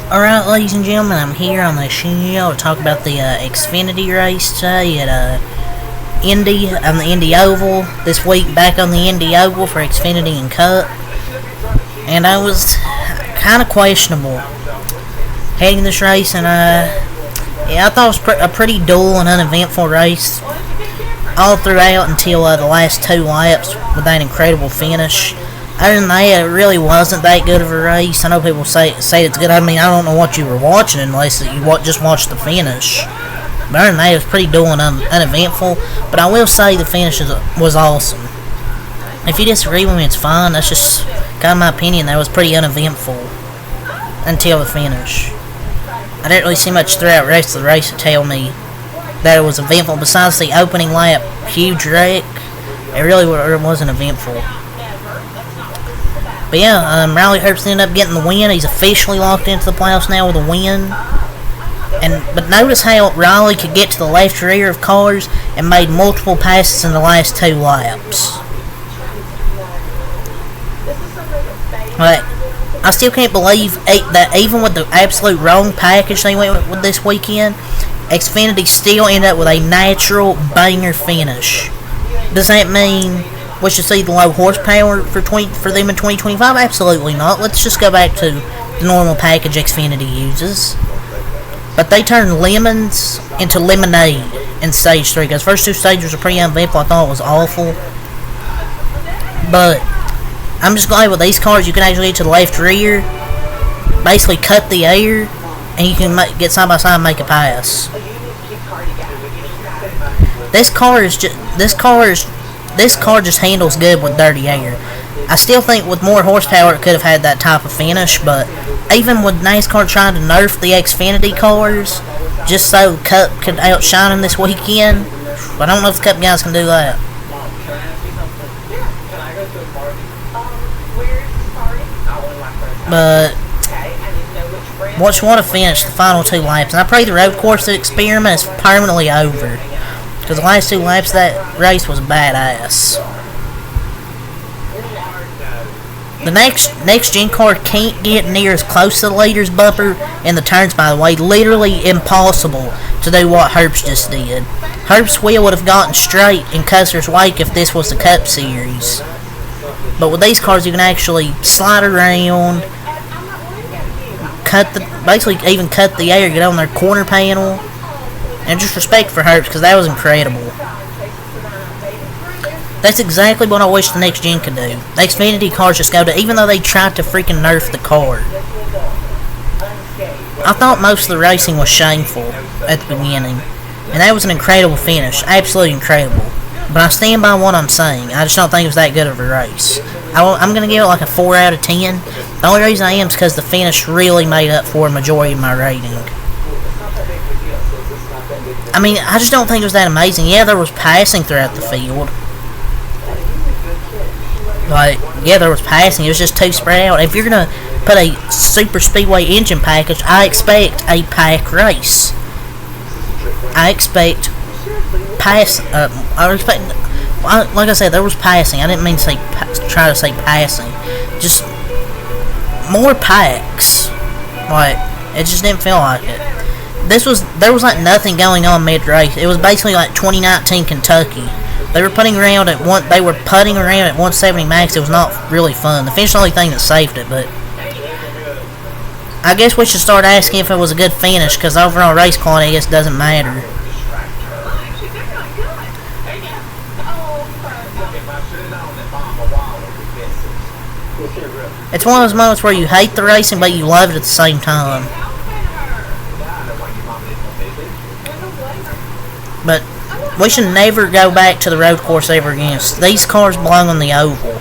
Alright, ladies and gentlemen, I'm here on the show to talk about the Xfinity race today at Indy, on the Indy Oval. This week, back on the Indy Oval for Xfinity and Cup. And I was kind of questionable heading this race, and yeah, I thought it was a pretty dull and uneventful race all throughout until the last 2 laps with that incredible finish. Other than that, it really wasn't that good of a race. I know people say it's good. I mean, I don't know what you were watching unless you just watched the finish. But other than that, it was pretty dull and uneventful. But I will say the finish was awesome. If you disagree with me, it's fine. That's just kind of my opinion. That was pretty uneventful until the finish. I didn't really see much throughout the rest of the race to tell me that it was eventful. Besides the opening lap huge wreck, it really wasn't eventful. But yeah, Riley Herbst ended up getting the win. He's officially locked into the playoffs now with a win. But notice how Riley could get to the left rear of cars and made multiple passes in the last 2 laps. But I still can't believe that even with the absolute wrong package they went with this weekend, Xfinity still ended up with a natural banger finish. Does that mean we should see the low horsepower for them in 2025? Absolutely not. Let's just go back to the normal package Xfinity uses. But they turned lemons into lemonade in Stage 3. Because first 2 stages were pretty uneventful. I thought it was awful. But I'm just glad with these cars you can actually get to the left rear, basically cut the air, and you can get side by side and make a pass. This car just handles good with dirty air. I still think with more horsepower it could have had that type of finish, but even with NASCAR trying to nerf the Xfinity cars just so Cup could outshine them this weekend, but I don't know if the Cup guys can do that. But what a finish, the final 2 laps. And I pray the road course experiment is permanently over, because the last 2 laps of that race was badass. The next gen car can't get near as close to the leader's bumper in the turns, by the way. Literally impossible to do what Herbst just did. Herbst's wheel would have gotten straight in Custer's wake if this was the Cup Series. But with these cars you can actually slide around, basically even cut the air, get on their corner panel. And just respect for Herbst, because that was incredible. That's exactly what I wish the next gen could do. The Xfinity cars just go to, even though they tried to freaking nerf the car. I thought most of the racing was shameful at the beginning. And that was an incredible finish. Absolutely incredible. But I stand by what I'm saying. I just don't think it was that good of a race. I'm going to give it like a 4 out of 10. The only reason I am is because the finish really made up for a majority of my rating. I mean, I just don't think it was that amazing. Yeah, there was passing throughout the field. Like, yeah, there was passing. It was just too spread out. If you're going to put a super speedway engine package, I expect a pack race. I expect like I said, there was passing. I didn't mean to try to say passing. Just more packs. Like, it just didn't feel like it. There was like nothing going on mid-race. It was basically like 2019 Kentucky. They were putting around at 170 max. It was not really fun. The finish is the only thing that saved it, but I guess we should start asking if it was a good finish, because overall race quality I guess doesn't matter. It's one of those moments where you hate the racing, but you love it at the same time. But we should never go back to the road course ever again. These cars belong on the oval.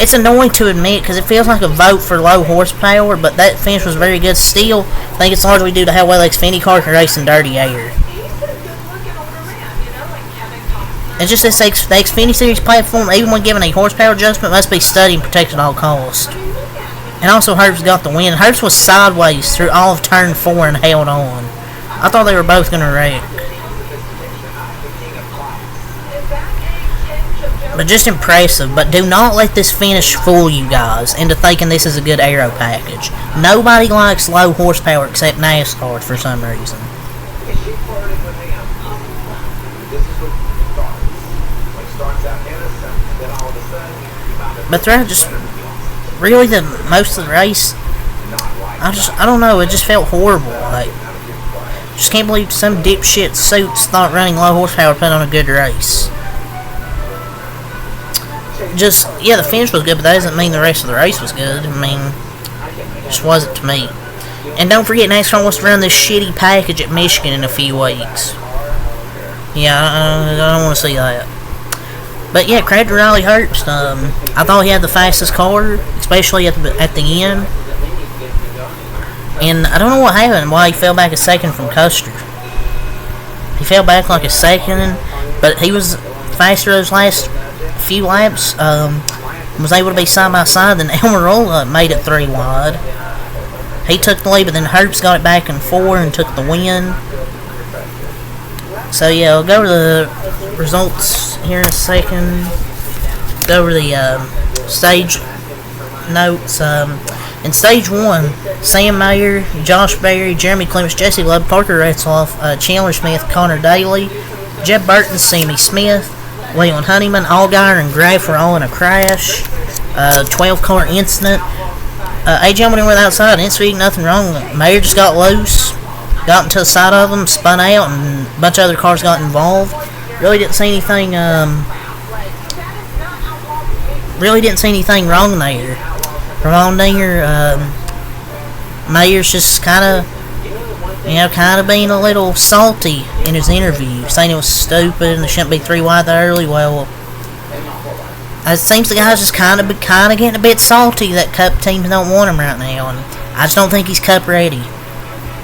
It's annoying to admit, because it feels like a vote for low horsepower, but that finish was very good. Still, I think it's largely due to how well the Xfinity car can race in dirty air. It's just this the Xfinity Series platform, even when given a horsepower adjustment, must be studied and protected at all costs. And also, Herbst got the win. Herbst was sideways through all of turn 4 and held on. I thought they were both going to wreck. but just impressive. But do not let this finish fool you guys into thinking this is a good aero package. Nobody likes low horsepower except NASCAR for some reason. But throughout just really the most of the race, I don't know, it just felt horrible. Like, just can't believe some dipshit suits thought running low horsepower put on a good race. Just, yeah, the finish was good, but that doesn't mean the rest of the race was good. I mean, it just wasn't to me. And don't forget, NASCAR wants to run this shitty package at Michigan in a few weeks. Yeah, I don't want to see that. But yeah, credit to Riley Herbst. I thought he had the fastest car, especially at the end. And I don't know what happened, why he fell back a second from Custer. He fell back like a second, but he was faster those last few laps. Was able to be side by side. Then Almirola made it 3 wide. He took the lead, but then Herbst got it back in 4 and took the win. So yeah, I'll go over the results here in a second. Go over the stage notes. In stage 1, Sam Mayer, Josh Berry, Jeremy Clements, Jesse Love, Parker Retzloff, Chandler Smith, Connor Daly, Jeb Burton, Sammy Smith, Leon Honeyman, Allgaier, and Graff were all in a crash. 12-car incident. AJ went in with outside, didn't speak, nothing wrong. Mayer just got loose, got into the side of them, spun out, and a bunch of other cars got involved. Really didn't see anything. Really didn't see anything wrong there. Ramon Dinger, Mayer's just kind of being a little salty in his interview, saying it was stupid and they shouldn't be 3 wide that early. Well, it seems the guy's just kind of getting a bit salty that Cup teams don't want him right now, and I just don't think he's Cup ready.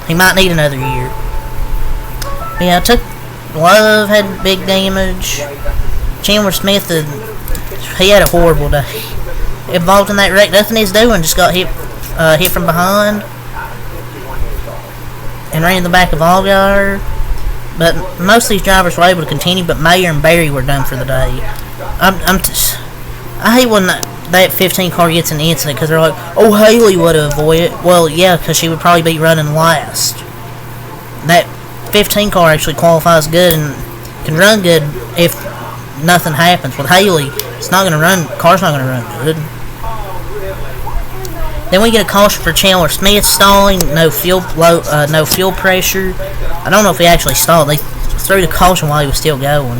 He might need another year. But yeah, Love had big damage. Chandler Smith, he had a horrible day. Involved in that wreck, nothing he's doing, just got hit from behind and ran in the back of Allgaier. But most of these drivers were able to continue, but Mayer and Berry were done for the day. I hate when that 15 car gets an incident because they're like, oh, Haley would have avoided it. Well, yeah, because she would probably be running last. That 15 car actually qualifies good and can run good if nothing happens. With Haley, it's not going to run. Car's not going to run good. Then we get a caution for Chandler Smith stalling. No fuel pressure. I don't know if he actually stalled. They threw the caution while he was still going.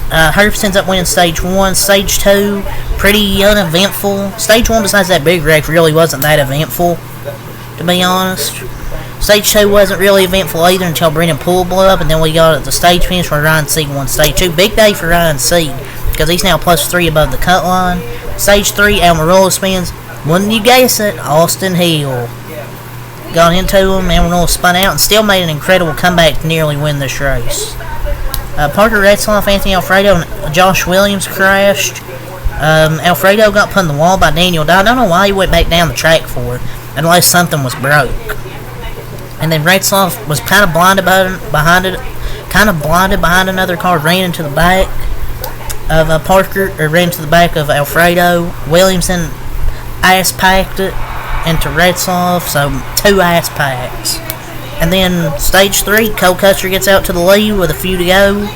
Herbst ends up winning stage 1. Stage 2, pretty uneventful. Stage 1, besides that big wreck, really wasn't that eventful, to be honest. Stage 2 wasn't really eventful either until Brendan Poole blew up, and then we got at the stage finish where Ryan Sieg won stage 2. Big day for Ryan Sieg, because he's now +3 above the cut line. Stage 3, Almirola spins. Wouldn't you guess it? Austin Hill got into him, Almirola spun out, and still made an incredible comeback to nearly win this race. Parker Retzloff, Anthony Alfredo, and Josh Williams crashed. Alfredo got put in the wall by Daniel Dye. I don't know why he went back down the track for it, unless something was broke. And then Retzloff was kind of blinded behind another car, ran into the back of Parker, or ran into the back of Alfredo. Williamson ass packed it into Retzloff, so 2 ass packs. And then stage 3, Cole Custer gets out to the lead with a few to go.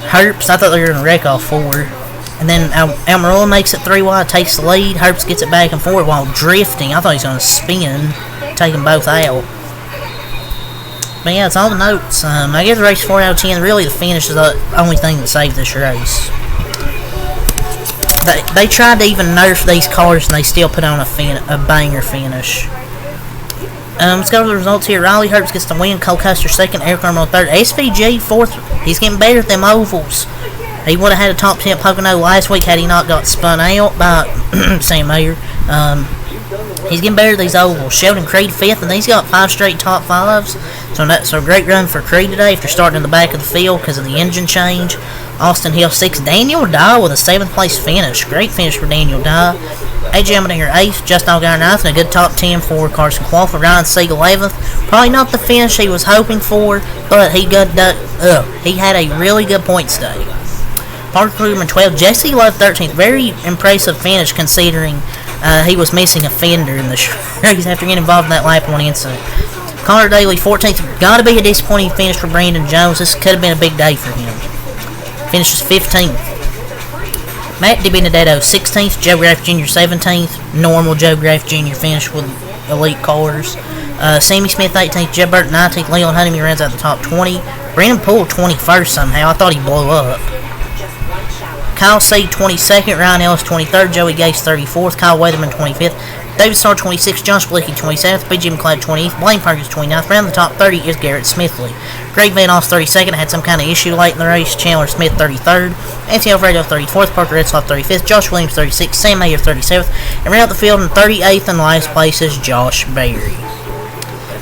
Herbst, I thought they were going to wreck all 4. And then Almirola makes it 3 wide, takes the lead. Herbst gets it back and forth while drifting. I thought he was going to spin, take them both out. But yeah, it's all the notes. I give the race 4 out of 10. Really, the finish is the only thing that saved this race. They tried to even nerf these cars, and they still put on a banger finish. Let's go to the results here. Riley Herbst gets the win. Cole Custer second. Eric Carmel third. SVG fourth. He's getting better at them ovals. He would have had a top 10 Pocono last week had he not got spun out by Sam Mayer. He's getting better at these ovals. Sheldon Creed fifth, and he's got 5 straight top 5s. So a great run for Creed today after starting in the back of the field because of the engine change. Austin Hill 6th. Daniel Dye with a 7th place finish. Great finish for Daniel Dye. AJ Allmendinger 8th. Justin Allgaier 9th. And a good top 10 for Carson Qualfa. Ryan Sieg 11th. Probably not the finish he was hoping for, but he had a really good points day. Parker Klugerman in 12th. Jesse Love 13th. Very impressive finish considering he was missing a fender in the race after getting involved in that lap 1 incident. Connor Daly 14th. Got to be a disappointing finish for Brandon Jones. This could have been a big day for him. Finishes 15th. Matt DiBenedetto 16th. Joe Graff Jr. 17th. Normal Joe Graff Jr. finish with elite cars. Sammy Smith 18th. Jeb Burton 19th. Leon Honeyman rounds out the top 20. Brandon Poole 21st somehow. I thought he blew up. Kyle Seed 22nd. Ryan Ellis 23rd. Joey Gase 34th. Kyle Weatherman 25th. David Starr 26th. John Splicki 27th. B.J. McLeod 20th. Blaine Perkins 29th. Around the top 30 is Garrett Smithley. Greg Van Oss 32nd. Had some kind of issue late in the race. Chandler Smith 33rd. Anthony Alfredo 34th. Parker Retzlaff 35th. Josh Williams 36th. Sam Mayer 37th. And round out the field in 38th in last place is Josh Berry.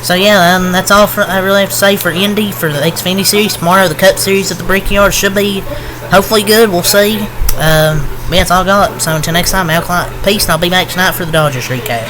So yeah, that's all I really have to say for Indy for the Xfinity Series. Tomorrow the Cup Series at the Brickyard should be hopefully good. We'll see. Yeah, that's all I got. So until next time, Al Klein, peace, and I'll be back tonight for the Dodgers recap.